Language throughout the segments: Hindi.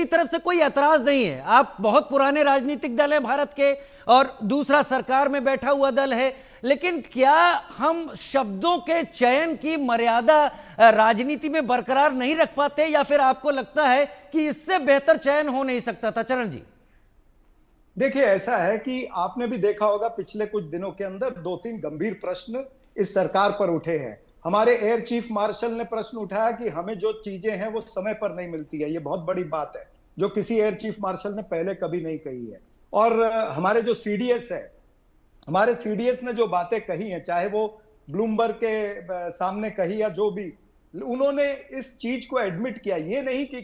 मेरी तरफ से कोई एतराज नहीं है। आप बहुत पुराने राजनीतिक दल है भारत के, और दूसरा सरकार में बैठा हुआ दल है, लेकिन क्या हम शब्दों के चयन की मर्यादा राजनीति में बरकरार नहीं रख पाते, या फिर आपको लगता है कि इससे बेहतर चयन हो नहीं सकता था? चरण जी, देखिए, ऐसा है कि आपने भी देखा होगा पिछले कुछ दिनों के अंदर 2-3 गंभीर प्रश्न इस सरकार पर उठे हैं। हमारे एयर चीफ मार्शल ने प्रश्न उठाया कि हमें जो चीजें हैं वो समय पर नहीं मिलती है। ये बहुत बड़ी बात है जो किसी एयर चीफ मार्शल ने पहले कभी नहीं कही है। और हमारे जो सीडीएस है, हमारे सीडीएस ने जो बातें कही हैं, चाहे वो ब्लूमबर्ग के सामने कही या जो भी, उन्होंने इस चीज को एडमिट किया। ये नहीं कि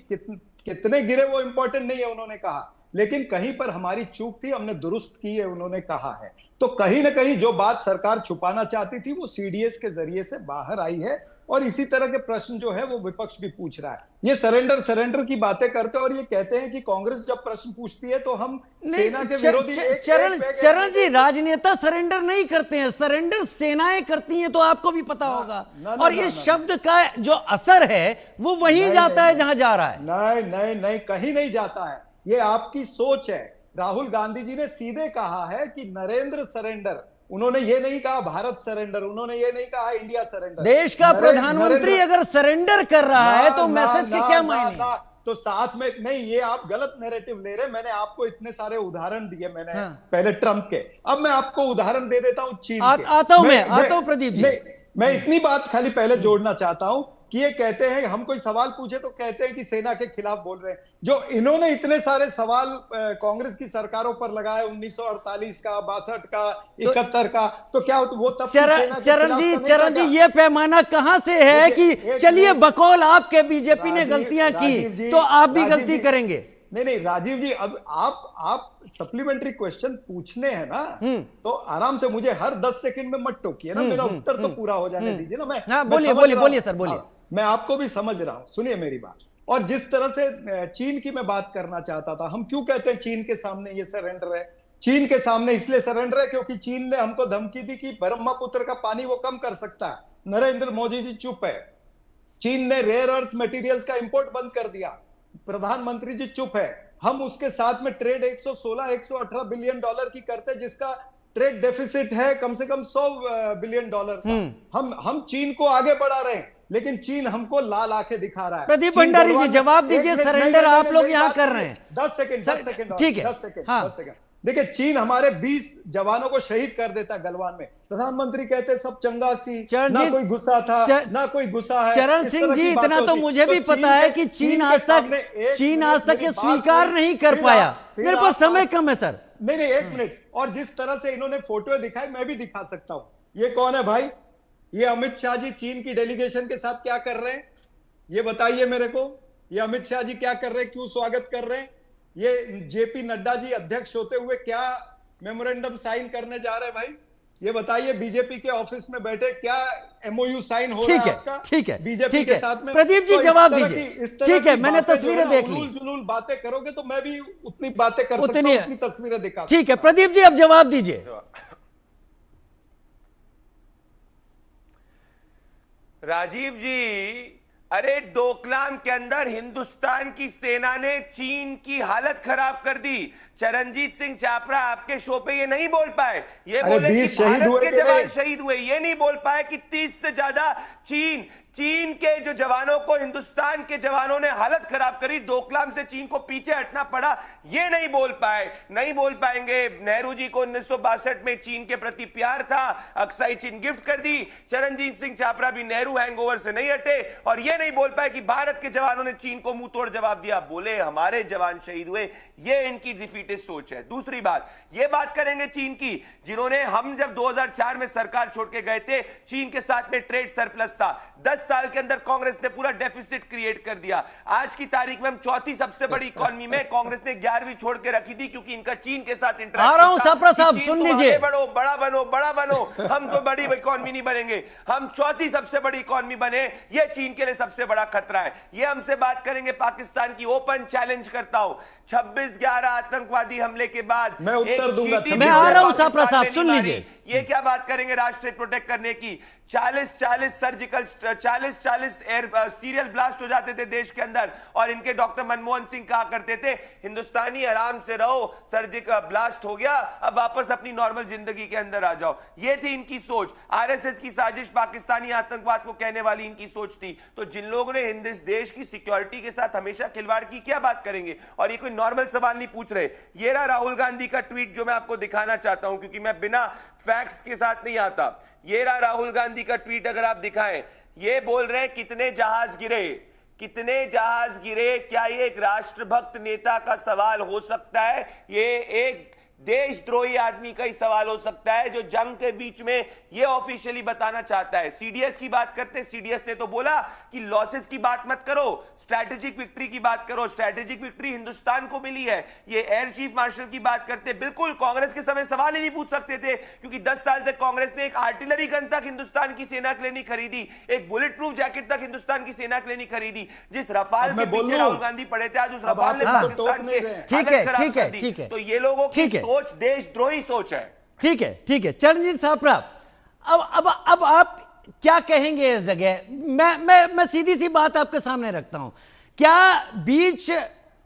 कितने गिरे वो इंपॉर्टेंट नहीं है, उन्होंने कहा, लेकिन कहीं पर हमारी चूक थी, हमने दुरुस्त की है, उन्होंने कहा है। तो कहीं ना कहीं जो बात सरकार छुपाना चाहती थी वो सीडीएस के जरिए से बाहर आई है, और इसी तरह के प्रश्न जो है वो विपक्ष भी पूछ रहा है। ये सरेंडर की बातें करते, और ये कहते हैं कि कांग्रेस जब प्रश्न पूछती है तो हम सेना के विरोधी। चरण जी, राजनेता सरेंडर नहीं करते हैं, सरेंडर सेनाएं करती हैं, तो आपको भी पता होगा। और इस शब्द का जो असर है वो वहीं जाता है जहां जा रहा है। नहीं, कहीं नहीं जाता है। ये आपकी सोच है। राहुल गांधी जी ने सीधे कहा है कि नरेंद्र सरेंडर, उन्होंने ये नहीं कहा भारत सरेंडर, उन्होंने ये नहीं कहा इंडिया सरेंडर। देश का प्रधानमंत्री अगर सरेंडर कर रहा है तो मैसेज के क्या मायने? तो साथ में नहीं, ये आप गलत नैरेटिव ले रहे। मैंने आपको इतने सारे उदाहरण दिए, मैंने पहले ट्रंप के, अब मैं आपको उदाहरण दे देता हूं चीन के। आता हूं प्रदीप जी। मैं इतनी बात खाली पहले जोड़ना चाहता हूं कि ये कहते हैं, हम कोई सवाल पूछे तो कहते हैं कि सेना के खिलाफ बोल रहे हैं। जो इन्होंने इतने सारे सवाल कांग्रेस की सरकारों पर लगाए, 1948 का, 62 का, 71 का, तो क्या वो तब चरण जी, ये पैमाना कहां से है कि चलिए बकौल आपके बीजेपी ने गलतियां की तो आप भी गलती करेंगे? नहीं राजीव जी, अब आप सप्लीमेंट्री क्वेश्चन पूछने हैं ना, तो आराम से मुझे हर 10 सेकंड में मत टोकिए ना, मेरा उत्तर तो पूरा हो जाने दीजिए ना। बोलिए सर, बोलिए। मैं आपको भी समझ रहा हूं, सुनिए मेरी बात। और जिस तरह से चीन की मैं बात करना चाहता था, हम क्यों कहते हैं चीन के सामने ये सरेंडर है? चीन के सामने इसलिए सरेंडर है क्योंकि चीन ने हमको धमकी दी कि ब्रह्मपुत्र का पानी वो कम कर सकता है। नरेंद्र मोदी जी चुप है। चीन ने रेयर अर्थ मटेरियल्स का इंपोर्ट बंद कर दिया, प्रधानमंत्री जी चुप है। हम उसके साथ में ट्रेड 116-118 बिलियन डॉलर की करते, जिसका ट्रेड डेफिसिट है कम से कम 100 बिलियन डॉलर का। हम चीन को आगे बढ़ा रहे हैं, लेकिन चीन हमको लाल आंखें दिखा रहा है। प्रदीप भंडारी जी, जवाब दीजिए। सरेंडर आप लोग यहाँ कर रहे हैं। 10 सेकंड, ठीक है, 10 सेकंड। देखिए, चीन हमारे 20 जवानों को शहीद कर देता है गलवान में। प्रधानमंत्री कहते हैं सब चंगासी, ना कोई गुस्सा था, ना कोई गुस्सा है। चरण सिंह जी, इतना तो मुझे भी पता है कि चीन आज तक ये स्वीकार नहीं कर पाया। मेरे पास समय कम है सर। नहीं, 1 मिनट। और जिस तरह से इन्होंने फोटो दिखाई, मैं भी दिखा सकता हूं। ये कौन है भाई? ये अमित शाह जी चीन की डेलीगेशन के साथ क्या कर रहे हैं, ये बताइए मेरे को। ये अमित शाह जी क्या कर रहे हैं, क्यों स्वागत कर रहे हैं? ये जेपी नड्डा जी अध्यक्ष होते हुए क्या मेमोरेंडम साइन करने जा रहे हैं भाई? ये बताइए। बीजेपी के ऑफिस में बैठे क्या एमओयू साइन हो रहा है आपका? ठीक है, बीजेपी के साथ में। प्रदीप जी, जवाब दीजिए। ठीक है, मैंने तस्वीरें देख ली। जुलूल बातें करोगे तो मैं भी उतनी बातें कर सकता हूं, उतनी तस्वीरें दिखा। ठीक है प्रदीप जी, अब जवाब दीजिए। राजीव जी, अरे डोकलाम के अंदर हिंदुस्तान की सेना ने चीन की हालत खराब कर दी। चरणजीत सिंह चापरा आपके शो पे ये नहीं बोल पाए, ये बोले कि भारत के जवान शहीद हुए। ये नहीं बोल पाए कि 30 से ज्यादा चीन के जो जवानों को हिंदुस्तान के जवानों ने हालत खराब करी, डोकलाम से चीन को पीछे हटना पड़ा। ये नहीं बोल पाए, नहीं बोल पाएंगे। नेहरू जी को 1962 में चीन के प्रति प्यार था, अक्साई चीन गिफ्ट कर दी। चरणजीत सिंह चापरा भी नेहरू हैंगओवर से नहीं हटे, और ये नहीं बोल पाए कि भारत के जवानों ने चीन को मुंह तोड़ जवाब दिया। बोले हमारे जवान शहीद हुए। ये इनकी डिफीटेड सोच है। दूसरी बात, ये बात करेंगे चीन की, जिन्होंने, हम जब 2004 में सरकार छोड़ के गए थे, चीन के साथ में ट्रेड सरप्लस था। 10 साल के अंदर कांग्रेस ने पूरा डेफिसिट क्रिएट कर दिया। आज की तारीख में हम चौथी सबसे बड़ी इकोनॉमी में, कांग्रेस ने 11वीं छोड़ के रखी थी क्योंकि इनका चीन के साथ इंटरेक्शन। सुन लीजिए, बढ़ो, बड़ा बनो, हम तो बड़ी इकोनॉमी नहीं बनेंगे, हम चौथी सबसे बड़ी इकोनॉमी बने। ये चीन के लिए सबसे बड़ा खतरा है। ये हमसे बात करेंगे पाकिस्तान की। ओपन चैलेंज करता हूं, 26/11 आतंकवादी हमले के बाद मैं उत्तर दूंगा। मैं आ रहा हूं साहब, सुन लीजिए। ये क्या बात करेंगे राष्ट्र प्रोटेक्ट करने की? 40 सर्जिकल 40 एयर सीरियल ब्लास्ट हो जाते थे देश के अंदर, और इनके डॉक्टर मनमोहन सिंह कहा करते थे हिंदुस्तानी आराम से रहो, सर्जिकल ब्लास्ट हो गया, अब वापस अपनी नॉर्मल जिंदगी के अंदर आ जाओ। ये थी इनकी सोच। आरएसएस की साजिश, पाकिस्तानी आतंकवाद को कहने वाली इनकी सोच थी। तो जिन लोगों ने इस देश की सिक्योरिटी के साथ हमेशा खिलवाड़ की, क्या बात करेंगे? और ये कोई नॉर्मल सवाल नहीं पूछ रहे। ये रहा राहुल गांधी का ट्वीट जो मैं आपको दिखाना चाहता हूं, क्योंकि मैं बिना फैक्ट्स के साथ नहीं आता। ये रहा राहुल गांधी का ट्वीट, अगर आप दिखाएं। ये बोल रहे हैं कितने जहाज गिरे, कितने जहाज गिरे। क्या ये एक राष्ट्रभक्त नेता का सवाल हो सकता है? ये एक देशद्रोही आदमी का ही सवाल हो सकता है, जो जंग के बीच में ये ऑफिशियली बताना चाहता है। सीडीएस की बात करते, सीडीएस ने तो बोला कि लॉसेस की बात मत करो, स्ट्रैटेजिक विक्ट्री की बात करो। स्ट्रैटेजिक विक्ट्री हिंदुस्तान को मिली है। ये एयर चीफ मार्शल की बात करते, बिल्कुल कांग्रेस के समय सवाल ही नहीं पूछ सकते थे, क्योंकि 10 साल तक कांग्रेस ने एक आर्टिलरी गन तक हिंदुस्तान की सेना के लिए नहीं खरीदी, एक बुलेट प्रूफ जैकेट तक हिंदुस्तान की सेना के लिए नहीं खरीदी। जिस रफाल के पीछे राहुल गांधी पड़े थे, आज उस रफाल ने पाकिस्तान के हालत खराब कर दी। तो ये लोगों की सोच देशद्रोही सोच है। ठीक है चरणजीत साहब, अब आप क्या कहेंगे इस जगह? मैं सीधी सी बात आपके सामने रखता हूं। क्या बीच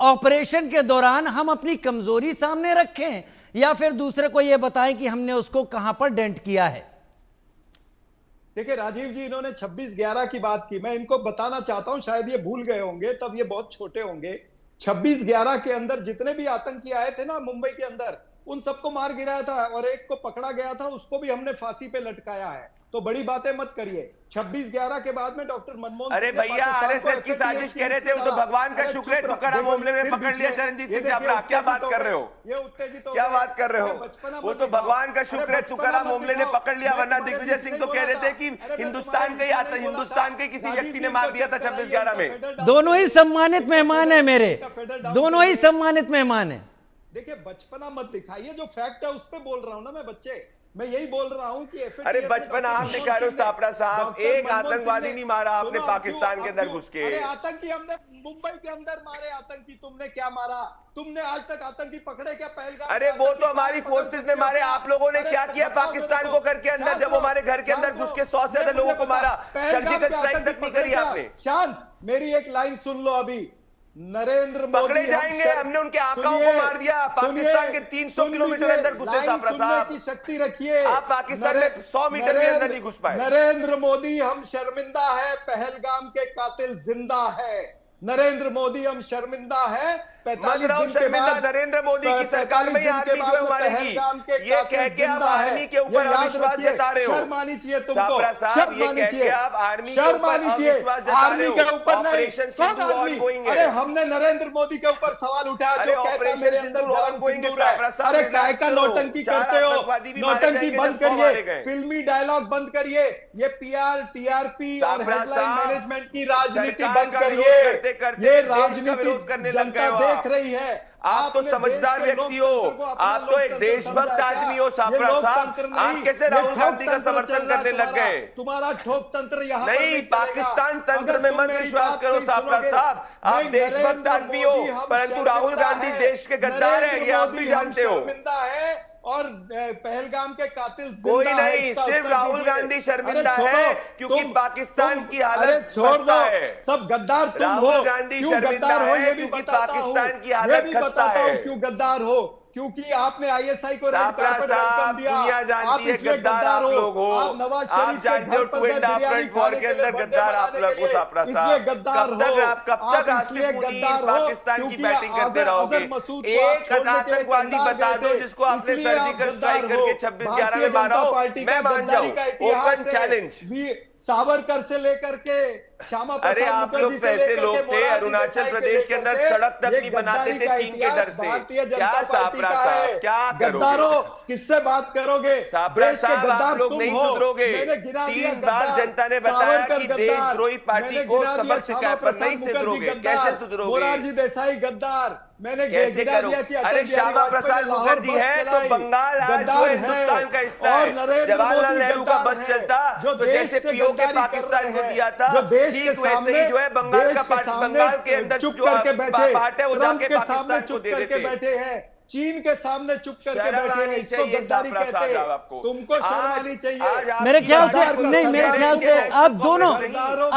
ऑपरेशन के दौरान हम अपनी कमजोरी सामने रखें, या फिर दूसरे को यह बताएं कि हमने उसको कहां पर डेंट किया है? देखिए राजीव जी, इन्होंने 26/11 की बात की। मैं इनको बताना चाहता हूं, शायद ये भूल गए होंगे, तब ये बहुत छोटे होंगे। 26/11 के अंदर जितने भी आतंकी आए थे ना मुंबई के अंदर, उन सबको मार गिराया था, और एक को पकड़ा गया था, उसको भी हमने फांसी पे लटकाया है। तो बड़ी बातें मत करिए। 26/11 के बाद में डॉक्टर मनमोहन, अरे भैया आरएसएस की साजिश कह रहे थे, वो तो भगवान का शुक्र है टुकड़ा मामले में पकड़ लिया चरणजीत सिंह चावड़ा। क्या बात कर रहे हो? ये उत्तेजित हो, क्या बात कर रहे हो? वो तो भगवान का शुक्र है टुकड़ा मामले ने पकड़ लिया, वरना दिग्विजय सिंह तो कह रहे थे कि हिंदुस्तान के किसी व्यक्ति ने मार दिया था 26/11 में। दोनों ही सम्मानित मेहमान है मेरे, दोनों ही सम्मानित मेहमान है। देखिए बचपना मत दिखाइए, जो फैक्ट है उस पे बोल रहा हूं ना मैं बच्चे। मैं यही बोल रहा हूं कि अरे बचपन आप दिखा रहे हो सापड़ा साहब, एक आतंकवादी नहीं मारा आपने पाकिस्तान के अंदर घुस के। अरे आतंकी हमने मुंबई के अंदर मारे आतंकी, तुमने क्या मारा? तुमने आज तक आतंकी पकड़े क्या? पहलगाम? अरे वो तो हमारी फोर्सेस ने मारे, आप लोगों ने क्या किया पाकिस्तान को घर के अंदर, जब हमारे घर के अंदर घुस के 100 से ज्यादा लोगों को मारा, सर्जिकल स्ट्राइक तक नहीं करी आपने। शांत, मेरी एक लाइन सुन लो। अभी नरेंद्र मोदी पकड़े जाएंगे, हमने उनके आकाओं को मार दिया, पाकिस्तान के 300 किलोमीटर अंदर घुसे सापड़ा साहब की शक्ति रखिए। आप पाकिस्तान में 100 मीटर के अंदर नहीं घुस पाए। नरेंद्र मोदी हम शर्मिंदा है, पहलगाम के कातिल जिंदा है। नरेंद्र मोदी हम शर्मिंदा है। 45 दिन के बाद नरेंद्र मोदी की सरकार में आर्मी जो है पहलगाम के ये कह के आप आर्मी के ऊपर अविश्वास जता रहे हो। शर्म आनी चाहिए तुमको, शर्म आनी चाहिए। आप आर्मी शर्म आनी चाहिए, आर्मी के ऊपर नहीं। कौन आर्मी? अरे हमने नरेंद्र मोदी के ऊपर सवाल उठाया, जो कहता है मेरे अंदर गरम सिंदूर है। अरे काय का नौटंकी करते हो? नौटंकी बंद करिए, फिल्मी डायलॉग बंद करिए, ये पीआर टीआरपी और हेडलाइन मैनेजमेंट की राजनीति बंद करिए। ये राजनीति जनता देख रही है। आप तो समझदार व्यक्ति हो, आप तो एक देशभक्त आदमी हो सापड़ा साहब। आप कैसे राहुल गांधी का समर्थन करने लग गए? तुम्हारा ठोक तंत्र यहाँ नहीं, पाकिस्तान तंत्र में मत विश्वास करो सापड़ा साहब। आप देशभक्त आदमी हो, परंतु राहुल गांधी देश के गद्दार है, ये आप भी जानते हो। शर्मिंदा है और पहलगाम के कातिल कोई नहीं, सिर्फ राहुल गांधी शर्मिंदा है, क्योंकि पाकिस्तान की हालत छोड़ दो। सब गद्दार तुम हो। राहुल गांधी क्यों गद्दार हो ये भी बताता हूं, पाकिस्तान की ये हालत भी खस्ता बताता हूं है। क्यों गद्दार हो। क्योंकि आपने आईएसआई को रेड कार्पेट वेलकम दिया। दुनिया जानती है इसलिए गद्दार आप लोग हो। आप नवाज आप शरीफ के जानते हो घर पर 2 एंड हाफ फ्रंट वॉर के अंदर गद्दार आप लोग हो सापड़ा साहब। इसलिए गद्दार हो। आप कब तक इसलिए गद्दार हो पाकिस्तान की बैटिंग करते रहोगे? एक आतंकवादी बता दो जिसको आपने सर्जिकल स्ट्राइक करके 26/11 में मारा हो, मैं मान जाऊं। Open challenge. सावरकर से लेकर के श्यामा प्रसाद मुखर्जी से ऐसे लोग थे अरुणाचल प्रदेश के अंदर सड़क तक नहीं बनाते थे चीन के डर से। भारतीय क्या जनता पार्टी का है। क्या गद्दारों, किससे बात करोगे? देश के गद्दार तुम नहीं हो। सुधरोगे। मैंने गिना दिया 3 बार जनता ने बताया कि देशद्रोही पार्टी को सबक सिखाया, पर नहीं सुधरोगे। कैसे सुधरोगे? मोरारजी देसाई गद्दार। मैंने कैसे गिना दिया कि अरे श्यामा प्रसाद मुखर्जी है तो बंगाल आज जो हिंदुस्तान का हिस्सा है। जवाहरलाल नेहरू का बस चलता तो जैसे पीओके पाकिस्तान को दिया था, ठीक वैसे ही जो है बंगाल का बंगाल के अंदर चुप करके बैठे, पार्ट है वो ट्रंप जाके के सामने पाकिस्तान को चुप दे करके देते। बैठे हैं। चीन के सामने चुप करके शर्म बैठे हैं, आनी इसको चाहिए गद्दारी साफरा कहते हैं। साहब आपको। तुमको शर्म आज- आनी आज चाहिए। आपकी मेरे ख्याल से गद्दार को नहीं, मेरे सरदार ख्याल को से बोलो। आप दोनों गद्दारों